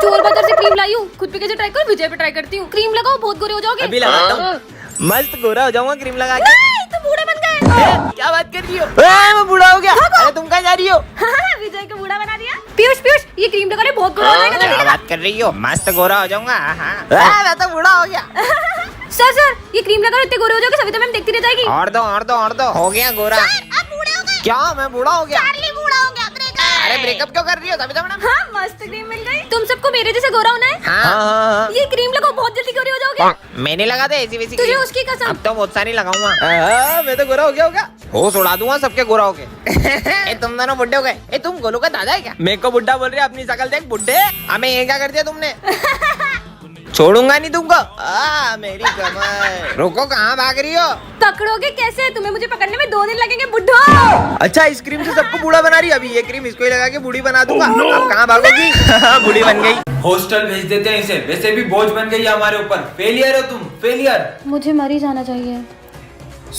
चोर बाजार से क्रीम लाई हूँ, खुद पे कैसे ट्राई कर, विजय पे ट्राई करती हूँ। क्रीम लगाओ, बहुत गोरे हो जाओगे। अभी लगाता हूँ, मस्त गोरा हो जाऊंगा क्रीम लगा के। तुम बूढ़े बन गए। क्या बात कर रही हो? मैं बूढ़ा हो गया। अरे तुम कहाँ जा रही हो? विजय को बूढ़ा बना दिया। पीयूष पीयूष, ये क्रीम लगा ले, बहुत गोरा हो जाएगा। क्या बात कर रही हो? मस्त गोरा हो जाऊंगा। मैं तो बूढ़ा हो गया। सर सर, ये क्रीम लगा, इतने गोरे हो जाओगे, सविता मैम देखती रह जाएगी। और दो हो गया गोरा। आप बूढ़े हो गए। क्या मैं बूढ़ा हो गया? चार्ली बूढ़ा हो गया। अरे ब्रेकअप क्यों कर रही हो सविता मैडम? हाँ, मस्त क्रीम मिल गई। तुम सबको मेरे जैसे गोरा होना है। हाँ। ये क्रीम लगाओ, बहुत जल्दी गोरे हो जाओगे। मैंने लगा दे ऐसी वैसी तुझे क्रीम। उसकी कसम। अब तो बहुत सारी लगाऊंगा। मैं तो गोरा हो गया होगा। होश उड़ा दूंगा सबके गोरा हो के। तुम दोनों बुड्ढे हो गए। तुम गोलू का दादा है क्या? मेरे को बुड्ढा बोल रही है, अपनी शकल देख बुड्ढे। हमें ये क्या कर दिया तुमने? छोड़ूंगा नहीं तुमको। मेरी कमर। रुको, कहाँ भाग रही हो? पकड़ोगे कैसे? तुम्हें मुझे पकड़ने में 2 दिन लगेंगे बुड्ढो। अच्छा, इस क्रीम से सबको बूढ़ा बना रही है। अभी ये क्रीम इसको ही लगा के बूढ़ी बना दूंगा। अब कहाँ भागोगी? बूढ़ी बन गई। हॉस्टल भेज देते हैं इसे, वैसे भी बोझ बन गई है हमारे ऊपर। फेलियर हो तुम, फेलियर। मुझे मर ही जाना चाहिए।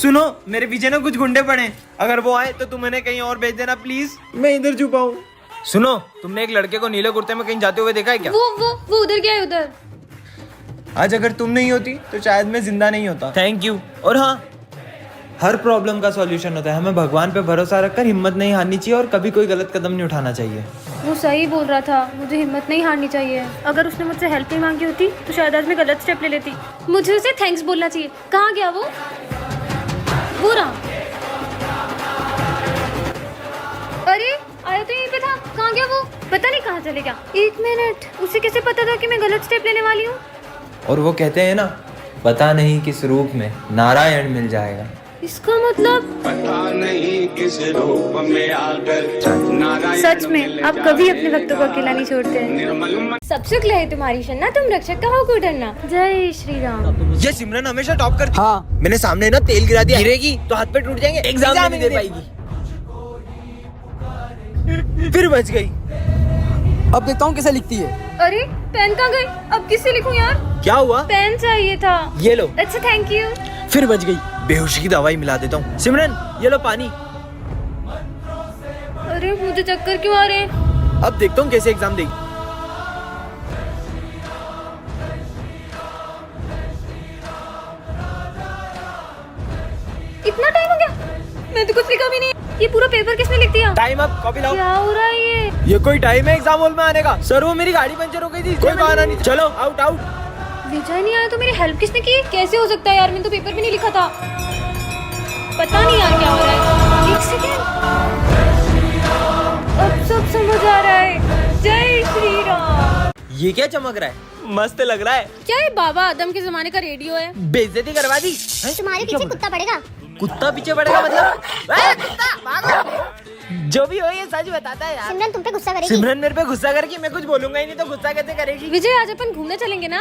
सुनो, मेरे पीछे ना कुछ गुंडे पड़े, अगर वो आए तो तुम उन्हें कहीं और भेज देना प्लीज। मैं इधर छुपा हूँ। सुनो, तुमने एक लड़के को नीले कुर्ते में कहीं जाते हुए देखा है क्या? वो उधर गया है, उधर। आज अगर तुम नहीं होती तो शायद मैं जिंदा नहीं होता। Thank you. और हाँ, हर प्रॉब्लम का सॉल्यूशन होता है। हमें भगवान पे भरोसा रखकर हिम्मत नहीं हारनी चाहिए और कभी कोई गलत कदम नहीं उठाना चाहिए। वो सही बोल रहा था, मुझे हिम्मत नहीं हारनी चाहिए। अगर उसने मुझसे हेल्प नहीं मांगी होती तो शायद आज मैं गलत स्टेप ले लेती। मुझे उसे थैंक्स बोलना चाहिए। कहाँ गया वो रहा। अरे आया तो यहीं पे था, कहाँ गया वो? पता नहीं कहाँ चले गया। 1 मिनट, उसे कैसे पता था कि मैं गलत स्टेप लेने वाली हूँ? और वो कहते हैं ना, पता नहीं किस रूप में नारायण मिल जाएगा। इसका मतलब पता नहीं किस रूप में आकर नारायण सच में आप कभी अपने भक्तों को अकेला नहीं छोड़ते हैं। निर्मल मन सब सुख लहे तुम्हारी शन्ना, तुम रक्षक का हो को डरना। जय श्री राम। ये सिमरन हमेशा टॉप करती। हाँ, मैंने सामने ना तेल गिरा दिया, गिरेगी तो हाथ पे टूट जाएंगे, एग्जाम नहीं दे पाएगी। फिर बच गई। अब देखता हूँ कैसे लिखती है। अरे पेन कहाँ गई? अब किससे लिखूं यार? क्या हुआ? पेन चाहिए था। ये लो। अच्छा, थैंक यू। फिर बच गई। बेहोशी की दवाई मिला देता हूँ। सिमरन, ये लो पानी। अरे मुझे चक्कर क्यों आ रहे हैं? अब देखता हूँ कैसे एग्जाम देगी। इतना टाइम हो गया, मैं तो कुछ लिखा भी नहीं। ये पूरा पेपर किसने लिख दिया? टाइम अप, कॉपी लाओ। क्या हो रहा है ये कोई टाइम है एग्जाम हॉल में आने का? सर, वो मेरी गाड़ी पंचर हो गई थी, कोई बहाना नहीं। चलो आउट आउट। विजय नहीं आया तो मेरी हेल्प किसने की? कैसे हो सकता है यार, मैंने तो पेपर भी नहीं लिखा था। पता नहीं यार क्या हो रहा है। 1 सेकेंड, अब सब समझ आ रहा है। जय श्री राम। ये क्या चमक रहा है? मस्त लग रहा है। क्या ये बाबा आदम के जमाने का रेडियो है? बेइज्जती करवा दी। तुम्हारे पीछे कुत्ता पड़ेगा। कुत्ता पीछे पड़ेगा मतलब? कुत्ता भागो। जो भी हो ये सच बताता है यार। सिमरन तुम पे गुस्सा करेगी। सिमरन मेरे पे गुस्सा करके, मैं कुछ बोलूंगा ही नहीं तो गुस्सा कैसे करेगी? विजय, आज अपन घूमने चलेंगे ना?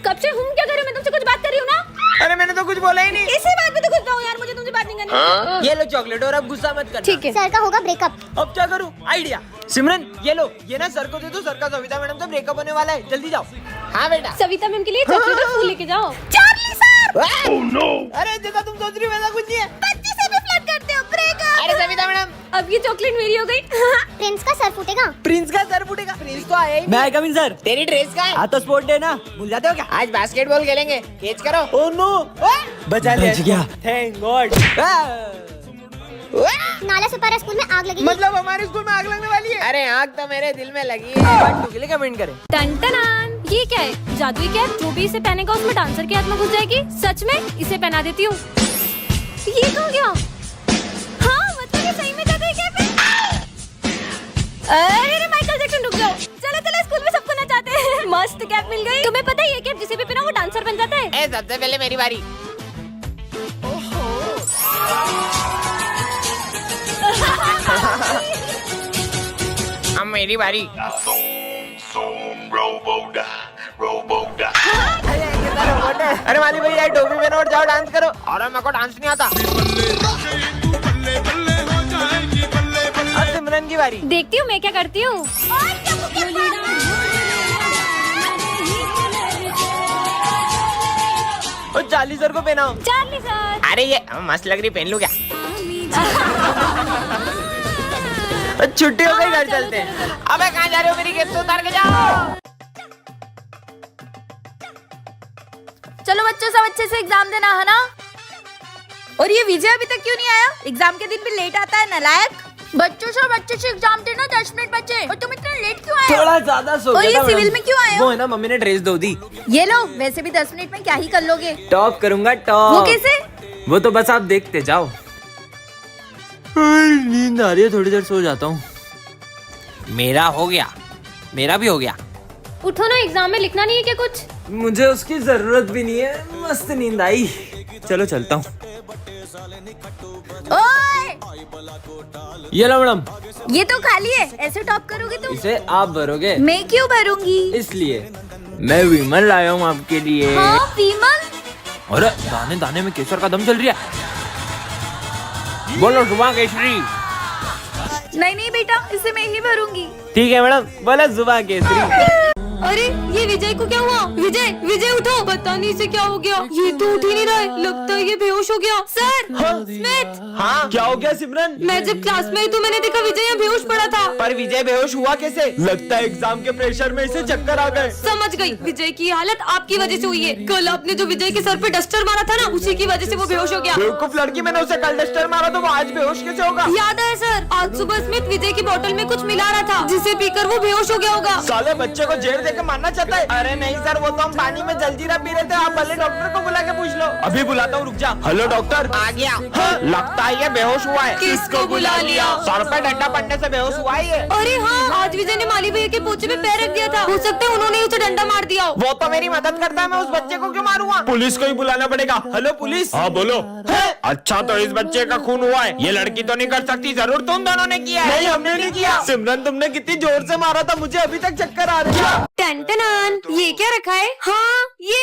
कब से हम क्या करें? मैं तुमसे कुछ बात कर रही हूँ ना। अरे मैंने तो कुछ बोला ही नहीं। इसी बात पे तो गुस्सा हो यार, मुझे तुमसे बात नहीं करनी। ये लो चॉकलेट, और अब गुस्सा मत करना। ठीक है। सर का होगा ब्रेकअप। अब क्या करूँ? आइडिया। सिमरन ये लो, ये ना सर को दे दो। सर का सविता मैडम से ब्रेकअप होने वाला है, जल्दी जाओ। हाँ बेटा। सविता मैम के लिए चॉकलेट और फूल लेके जाओ। Charlie sir. अरे जैसा तुम सोच रही हो वैसा कुछ नहीं है। बच्ची से भी फ्लर्ट करते हो। ब्रेकअप। अरे सविता मैडम, अब ये चॉकलेट मेरी हो गई। प्रिंस का सर फूटेगा। प्रिंस का सर फूटेगा? प्रिंस तो आया ही मैं कम इन सर। तेरी ड्रेस का है? आज तो स्पोर्ट डे ना, भूल जाते हो क्या? आज बास्केटबॉल खेलेंगे, कैच करो। ओह नो, बचा बच गया। Thank God. नाला सुपारा स्कूल में आग लगी। मतलब हमारे स्कूल में आग लगने वाली है? अरे आग तो मेरे दिल में लगी है। बट के लिए कमेंट करें। टन टनान, ये क्या है? जादुई कैप, जो भी इसे पहनेगा उसमें डांसर की आत्मा घुस जाएगी। सच में इसे पहना देती हूँ। ये कहाँ गया? हाँ मतलब ये सही में जादुई कैप है। अरे माइकल जैक्सन, रुक जाओ। चलो चलो, स्कूल में सबको नचाते हैं। मस्त कैप मिल गई। तुम्हें पता है ये कैप जिसे भी पहना वो डांसर बन जाता है। सबसे पहले मेरी बारी। अब मेरी बारी। अरे वाली भाई यार, टोपी पहनो और जाओ डांस करो। और मेरे को डांस नहीं आता। अब सिमरन की बारी। देखती हूँ मैं क्या करती हूँ। और चार्ली सर को पहनाओ। Charlie sir. अरे ये मस्त लग रही, पहन लूं क्या? छुट्टी हो गई, घर चलते हैं। अबे कहाँ जा रहे हो? मेरी कैप तो उतार के जाओ। चलो बच्चों सब अच्छे से एग्जाम देना है ना। और ये विजय अभी तक क्यों नहीं आया? एग्जाम के दिन भी लेट आता है नालायक। बच्चों सब अच्छे से एग्जाम देना, 10 मिनट बचे। और तुम इतना लेट क्यों आए? थोड़ा ज्यादा सो और गया ये था सिविल मैडम। में क्यों आए वो हो? है ना, मम्मी ने ड्रेस धो दी। ये लो, वैसे भी 10 मिनट में क्या ही कर लोगे। टॉप करूंगा टॉप। वो कैसे? वो तो बस आप देखते जाओ। नींद आ रही है, थोड़ी देर सो जाता हूँ। मेरा हो गया, मेरा भी हो गया। उठो ना, एग्जाम में लिखना नहीं है क्या कुछ? मुझे उसकी जरूरत भी नहीं है, मस्त नींद आई। चलो चलता हूँ। ओए, ये लो मैडम, ये तो खाली है, ऐसे टॉप करोगे तुम? इसे आप भरोगे। मैं क्यों भरूंगी? इसलिए मैं विमल लाया हूँ आपके लिए। हाँ विमल। अरे दाने दाने में केसर का दम चल रही है। बोलो जुबान केसरी। नहीं नहीं बेटा, इसे मैं ही भरूंगी। ठीक है मैडम, बोलो जुबान केसरी। अरे ये विजय को क्या हुआ? विजय विजय उठो, पता नहीं इसे क्या हो गया। ये तो उठ ही नहीं रहा है, लगता है ये बेहोश हो गया। Sir Smith. हाँ क्या हो गया सिमरन? मैं जब क्लास में आई तो मैंने देखा विजय यहाँ बेहोश पड़ा था। पर विजय बेहोश हुआ कैसे? लगता है एग्जाम के प्रेशर में इसे चक्कर आ गए। समझ गई, विजय की हालत आपकी वजह से हुई है। कल आपने जो विजय के सर पे डस्टर मारा था ना, उसी की वजह से वो बेहोश हो गया। बेवकूफ लड़की, मैंने उसे कल डस्टर मारा तो वो आज बेहोश कैसे होगा? याद है सर, आज सुबह स्मिथ विजय की बोतल में कुछ मिला रहा था, जिसे पीकर वो बेहोश हो गया होगा। साले बच्चे को जेल देके मारना चाहता है। अरे नहीं सर, वो तो हम पानी में जलजीरा पी रहे थे। आप भले डॉक्टर को बुला के पूछ लो। अभी बुलाता हूँ, रुक जा। Hello doctor. आ गया। हाँ, लगता है ये बेहोश हुआ है। किसको बुला लिया? सर पे डंडा पड़ने से बेहोश हुआ है ये। अरे हाँ, आज विजय ने माली भैया के पोछे में पैर रख दिया था, हो सकता है उन्होंने उसे डंडा मार दिया हो। वो तो मेरी मदद करता है, मैं उस बच्चे को क्यों मारूंगा? पुलिस को ही बुलाना पड़ेगा। Hello police. हाँ बोलो। अच्छा तो इस बच्चे का खून हुआ है, ये लड़की तो नहीं कर सकती, जरूर तुम दोनों ने किया है। नहीं हमने नहीं किया। सिमरन तुमने कितनी जोर से मारा था, मुझे अभी तक चक्कर आ रही है। टन ये क्या रखा है? हाँ ये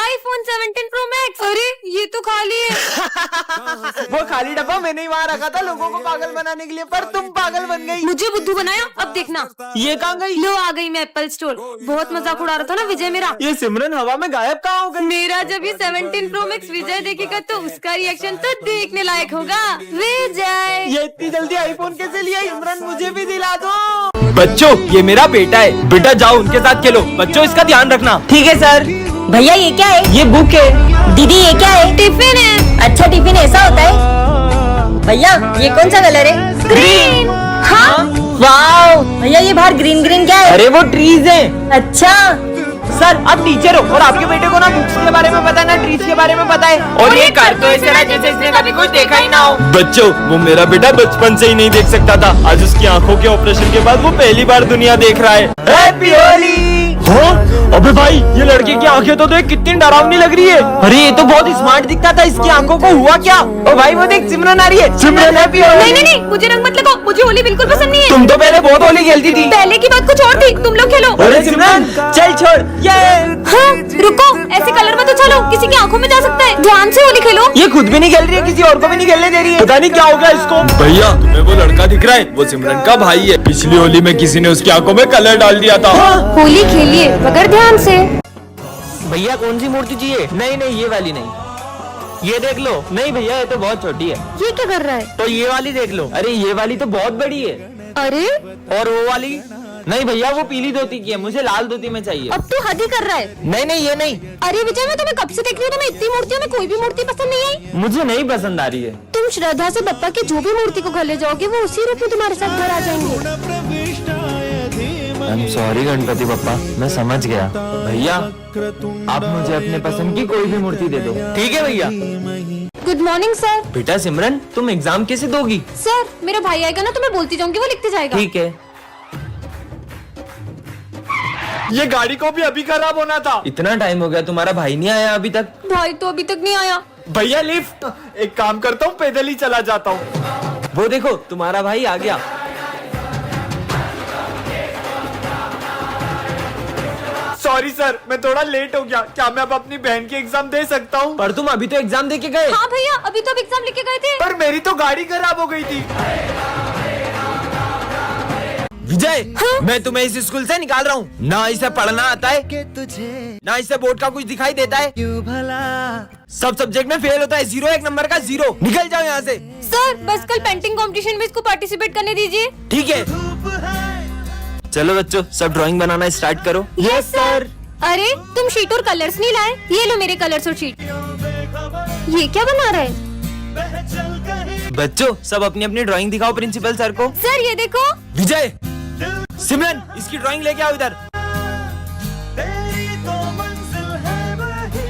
iPhone 17 Pro Max। अरे ये तो खाली है। वो खाली डब्बा मैंने ही वहाँ रखा था लोगों को पागल बनाने के लिए, पर तुम पागल बन गई। मुझे बुद्धू बनाया, अब देखना। ये कहाँ गई? लो आ गई मैं एप्पल स्टोर। बहुत मजाक उड़ा रहा था ना विजय मेरा। ये सिमरन हवा में गायब कहाँ हो गई? मेरा जब ये 17 Pro Max विजय देखेगा तो उसका रिएक्शन तो देखने लायक होगा। विजय ये इतनी जल्दी आईफोन कैसे लिया? सिमरन मुझे भी दिला दो। बच्चों ये मेरा बेटा है, बेटा जाओ उनके साथ खेलो। बच्चों इसका ध्यान रखना। ठीक है सर। भैया ये क्या है? ये बुक है। दीदी ये क्या है? टिफिन है। अच्छा टिफिन ऐसा होता है? भैया ये कौन सा कलर है? ग्रीन। हाँ वाओ। भैया ये बाहर ग्रीन ग्रीन क्या है? अरे वो ट्रीज हैं। अच्छा सर आप टीचर हो और आपके बेटे को ना बुक्स के बारे में पता है ना ट्रीज के बारे में पता है, और ये कर तो ऐसे रहा जैसे इसने कभी कुछ देखा ही ना हो। बच्चों वो मेरा बेटा बचपन से ही नहीं देख सकता था, आज उसकी आंखों के ऑपरेशन के बाद वो पहली बार दुनिया देख रहा है। हैप्पी होली। हाँ अबे भाई ये लड़के की आंखें तो देख कितनी डरावनी लग रही है। अरे ये तो बहुत स्मार्ट दिखता था, इसकी आंखों को हुआ क्या? ओ भाई वो देख सिमरन आ रही है। सिमरन हैप्पी होली। नहीं, मुझे रंग मत लगाओ, मुझे होली बिल्कुल पसंद नहीं है। तुम तो पहले बहुत होली खेलती थी। पहले की बात कुछ और थी, तुम लोग खेलो। अरे सिमरन चल छोड़। ये हाँ रुको, ऐसे कलर मत उछालो, किसी की आंखों में जा सकता है। ध्यान से होली खेलो। ये खुद भी नहीं खेल रही है, किसी और को भी नहीं खेलने दे रही है। पता नहीं क्या हो गया इसको। भैया तुम्हें वो लड़का दिख रहा है? वो सिमरन का भाई है। पिछली होली में किसी ने उसकी आंखों में कलर डाल दिया था। होली खेलिए मगर ध्यान से। भैया कौन सी मूर्ति चाहिए? नहीं ये वाली नहीं, ये देख लो। नहीं भैया ये तो बहुत छोटी है। ये क्या कर रहा है? तो ये वाली देख लो। अरे ये वाली तो बहुत बड़ी है। अरे और वो वाली? नहीं भैया वो पीली धोती की है, मुझे लाल धोती में चाहिए। अब तू हद ही कर रहा है। नहीं ये नहीं। अरे विजय मैं तुम्हें कब से देख रही हूँ, तुम्हें इतनी मूर्तियों में कोई भी मूर्ति पसंद नहीं आई। मुझे नहीं पसंद आ रही है। तुम श्रद्धा से बप्पा की जो भी मूर्ति को घर ले जाओगे वो उसी रूप में तुम्हारे साथ घर आ जाएंगे। I'm sorry गणपति बप्पा, मैं समझ गया। भैया आप मुझे अपने पसंद की कोई भी मूर्ति दे दो। ठीक है भैया। Good morning sir. बेटा सिमरन तुम एग्जाम कैसे दोगी? सर मेरा भाई आएगा ना तो मैं बोलती जाऊंगी, वो लिखते जाएगा। ठीक है। ये गाड़ी को भी अभी खराब होना था। इतना टाइम हो गया, तुम्हारा भाई नहीं आया अभी तक? भाई तो अभी तक नहीं आया। भैया लिफ्ट। एक काम करता हूँ, पैदल ही चला जाता हूँ। वो देखो तुम्हारा भाई आ गया। सॉरी सर मैं थोड़ा लेट हो गया, क्या मैं अब अपनी बहन की एग्जाम दे सकता हूँ? पर तुम अभी तो एग्जाम दे के गए। हाँ भैया अभी तो एग्जाम लिख के गए थे। पर मेरी तो गाड़ी खराब हो गई थी। विजय मैं तुम्हें इस स्कूल से निकाल रहा हूँ। ना इसे पढ़ना आता है, ना इसे बोर्ड का कुछ दिखाई देता है। सब सब्जेक्ट में फेल होता है, 0 एक नंबर का 0। निकल जाओ यहाँ से। सर बस कल पेंटिंग कंपटीशन में इसको पार्टिसिपेट करने दीजिए। ठीक है चलो बच्चों सब ड्राइंग बनाना स्टार्ट करो। Yes sir. अरे तुम शीट और कलर्स नहीं लाए? ये लो मेरे कलर्स और शीट। ये क्या बना रहा है? बच्चों सब अपनी अपनी ड्राइंग दिखाओ प्रिंसिपल सर को। सर ये देखो। विजय, सिमरन, इसकी ड्राइंग लेके आओ इधर।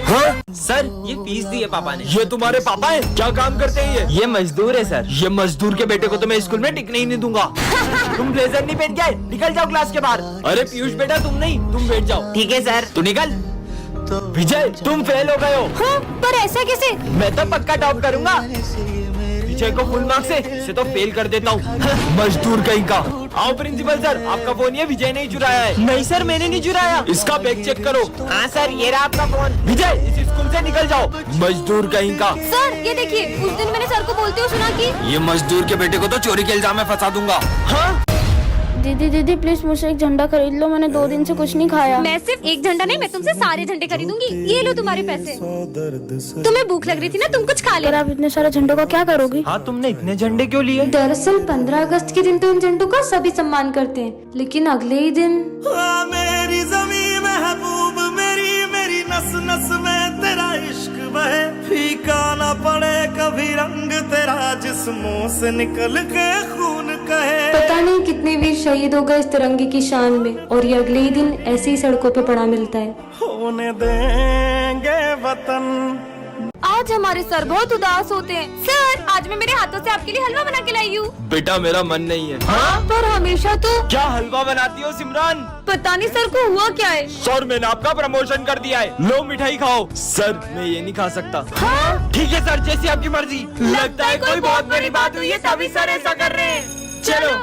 हाँ? सर ये फीस दी है पापा ने। ये तुम्हारे पापा हैं? क्या काम करते हैं ये मजदूर है सर। ये मजदूर के बेटे को तो मैं स्कूल में टिकने ही नहीं दूंगा। तुम ब्लेजर नहीं पहन के आए, निकल जाओ क्लास के बाहर। अरे पीयूष बेटा तुम नहीं, तुम बैठ जाओ। ठीक है सर। तू निकल। विजय तुम फेल हो गए हो। हाँ, पर ऐसा कैसे? मैं तो पक्का टॉप करूंगा। विजय को फुल मार्क्स से इसे तो फेल कर देता हूँ। मजदूर कहीं का। आओ प्रिंसिपल सर, आपका फोन ये विजय ने चुराया है। नहीं सर मैंने नहीं चुराया। इसका बैग चेक करो। हाँ सर ये रहा आपका फोन। विजय इस स्कूल से निकल जाओ, मजदूर कहीं का। सर ये देखिए, उस दिन मैंने सर को बोलते हुए सुना कि ये मजदूर के बेटे को तो चोरी के इल्जाम में फंसा दूंगा। हाँ? दीदी प्लीज मुझे एक झंडा खरीद लो, मैंने 2 दिन से कुछ नहीं खाया। मैं सिर्फ एक झंडा नहीं, मैं तुमसे सारे झंडे खरीदूंगी। ये लो तुम्हारे पैसे। तुम्हें भूख लग रही थी ना, तुम कुछ खा अगर ले। आप इतने सारे झंडों का क्या करोगी? हाँ तुमने इतने झंडे क्यों लिए? दरअसल 15 अगस्त के दिन तो इन झंडों का सभी सम्मान करते हैं, लेकिन अगले ही दिन मेरी ज़मीं महबूब मेरी, मेरी नस नस में तेरा इश्क बहे, फीका ना पड़े कभी रंग तेरा, जिस्मों से निकल के खून कहे। पता नहीं कितने वीर शहीद हो गए इस तिरंगे की शान में, और ये अगले ही दिन ऐसे ही सड़कों पे पड़ा मिलता है। होने देंगे वतन। आज हमारे सर बहुत उदास होते हैं। सर आज मैं मेरे हाथों से आपके लिए हलवा बना के लाई हूँ। बेटा मेरा मन नहीं है। हाँ? पर हमेशा तो क्या हलवा बनाती हो सिमरन? पता नहीं सर को हुआ क्या है। सर मैंने आपका प्रमोशन कर दिया है, लो मिठाई खाओ। सर मैं ये नहीं खा सकता। हाँ? ठीक है सर जैसी आपकी मर्जी। लगता है कोई बहुत बड़ी बात हुई है तभी सर ऐसा कर रहे हैं। चलो।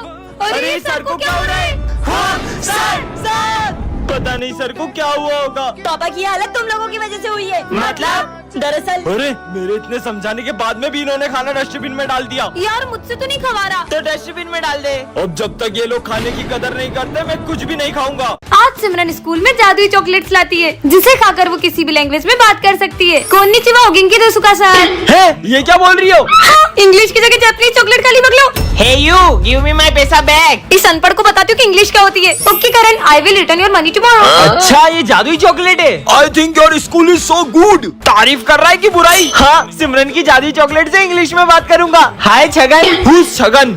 अरे सर को क्या हो रहा है? हाँ सर पता नहीं सर को क्या हुआ होगा। पापा की हालत तुम लोगों की वजह से हुई है। मतलब? दरअसल अरे मेरे इतने समझाने के बाद में भी इन्होंने खाना डस्टबिन में डाल दिया। यार मुझसे तो नहीं खवा रहा। तो डस्टबिन में डाल दे। अब जब तक ये लोग खाने की कदर नहीं करते मैं कुछ भी नहीं खाऊंगा। आज सिमरन स्कूल में जादुई चॉकलेट्स लाती है, जिसे खाकर वो किसी भी लैंग्वेज में बात कर सकती है। कोन्निचिवा ओगिंकी दो सुका सर। है ये क्या बोल रही हो? इंग्लिश की जगह जापानीज चॉकलेट खाली बगलो। Hey you, give me my पैसा back. इस अनपढ़ को बताती हूँ कि इंग्लिश क्या होती है। Okay Karan, I will return your money tomorrow. अच्छा ये जादुई चॉकलेट है। I think your school is so good. तारीफ कर रहा है कि बुराई? हाँ सिमरन की जादुई चॉकलेट से इंग्लिश में बात करूंगा। हाय छगन। Who's छगन?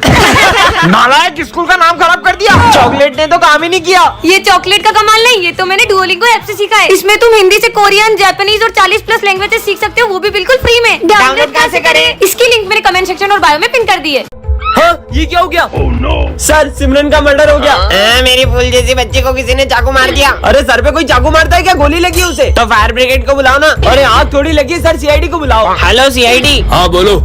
नालायक स्कूल का नाम खराब कर दिया। चॉकलेट ने तो काम ही नहीं किया। ये चॉकलेट का कमाल नहीं, ये तो मैंने डुओलिंगो ऐप से सीखा है। इसमें तुम हिंदी से कोरियन, जापानीज और 40+ लैंग्वेजेस सीख सकते हो, वो भी बिल्कुल फ्री में। डाउनलोड कैसे करें? इसकी लिंक मेरे कमेंट सेक्शन और बायो में पिन कर दी है। हाँ ये क्या हो गया? सर सिमरन का मर्डर हो गया। मेरी फूल जैसी बच्ची को किसी ने चाकू मार दिया। अरे सर पे कोई चाकू मारता है क्या? गोली लगी है उसे। तो फायर ब्रिगेड को बुलाओ ना। अरे आग थोड़ी लगी सर, सीआईडी को बुलाओ। Hello CID. हाँ बोलो।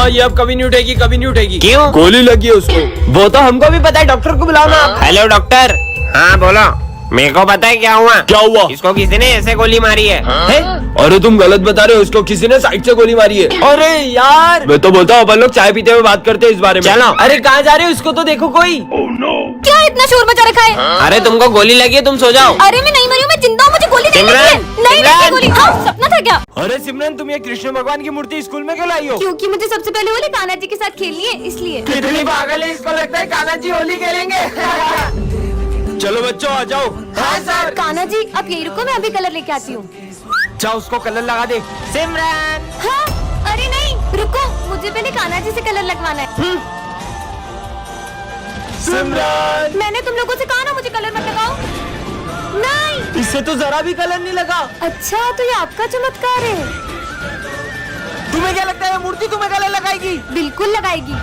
ये अब कभी नहीं उठेगी, कभी नहीं उठेगी। क्यों? गोली लगी है उसको। वो तो हमको भी पता है, डॉक्टर को बुलाओ ना। Hello doctor. हाँ बोलो। मेरे को पता है क्या हुआ। क्या हुआ? इसको किसी ने ऐसे गोली मारी है। अरे तुम गलत बता रहे हो, उसको किसी ने साइड से गोली मारी है। अरे यार मैं तो बोलता हूँ अपन लोग चाय पीते हुए बात करते हैं इस बारे में। चलो। अरे कहाँ जा रहे हो? उसको तो देखो कोई। क्या इतना शोर मचा रखा है? अरे तुमको गोली लगी है, तुम सो जाओ। अरे मैं नहीं मरी हूँ, मैं जिंदा हूँ, मुझे गोली नहीं लगी है। नहीं लगी गोली। हाँ सपना था क्या? अरे सिमरन तुम ये कृष्ण भगवान की मूर्ति स्कूल में क्यों लाई हो? क्योंकि मुझे सबसे पहले होली कान्हा जी के साथ खेलनी है, इसलिए। कितनी पागल है, इसको लगता है कान्हा जी होली खेलेंगे। चलो बच्चों आ जाओ। हाँ सर। कान्हा जी आप यही रुको, मैं अभी कलर लेके आती हूँ। जाओ उसको कलर लगा दे। सिमरन। हाँ अरे नहीं रुको, मुझे पहले कान्हा जी से कलर लगवाना है। सिमरन मैंने तुम लोगों से कहा ना मुझे कलर मत लगाओ। नहीं। इससे तो जरा भी कलर नहीं लगा। अच्छा तो ये आपका चमत्कार है। तुम्हें क्या लगता है मूर्ति तुम्हें कलर लगाएगी? बिल्कुल लगाएगी।